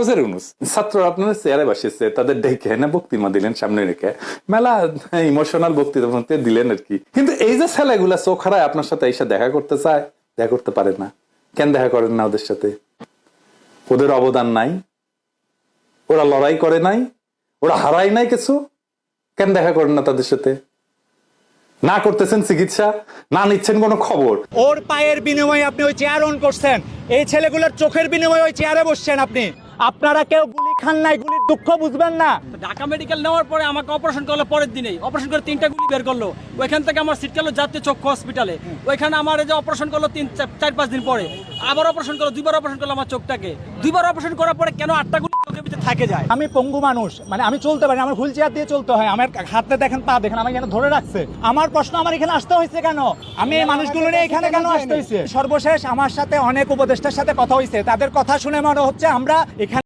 Professor Yunus ছাত্ররা আপনার চেয়ারে বসেছে, তাদের ডেকে না বক্তৃতা দিলেন সামনে রেখে, মেলা ইমোশনাল বক্তৃতা দিলেন আর কি। কিন্তু এই যে ছেলেগুলা চোখ হারায় আপনার সাথে এসে দেখা করতে চায়, দেখা করতে পারে না কেন? দেখা করেন না ওদের সাথে? ওদের অবদান নাই? ওরা লড়াই করে নাই? ওরা হারায় নাই কিছু? কেন দেখা করেন না তাদের সাথে? না করতেছেন চিকিৎসা, না নিচ্ছেন কোনো খবর। ওর পায়ের বিনিময়ে আপনি ওই চেয়ার অন করছেন, এই ছেলেগুলোর চোখের বিনিময়ে ওই চেয়ারে বসছেন আপনি। আপনারা কেউ গুলি খান নাই, গুলির দুঃখ বুঝবেন না। ঢাকা মেডিকেল নেওয়ার পরে আমাকে অপারেশন করলো, পরের দিনেই অপারেশন করে 3টা গুলি বের করলো। ওইখান থেকে আমার সিট গেল জাতীয় চক্ষু হসপিটালে, ওইখানে আমার যে অপারেশন করলো 4-5 দিন পরে আবার অপারেশন করলো, 2বার অপারেশন করলো আমার চোখটাকে। 2বার অপারেশন করার পরে কেন 8টা গুলি চোখের ভিতরে থাকে যায়? আমি পঙ্গু মানুষ, মানে আমি চলতে পারি, আমার হুইল চেয়ার দিয়ে চলতে হয়, আমার হাতে দেখেন, পা দেখেন, আমার এখানে ধরে রাখছে। আমার প্রশ্ন, আমার এখানে আসতে হয়েছে কেন? আমি এই মানুষগুলো নিয়ে এখানে কেন আসতে হয়েছে? সর্বশেষ আমার সাথে অনেক উপদেষ্টার সাথে কথা হয়েছে, তাদের কথা শুনে মনে হচ্ছে আমরা এখানে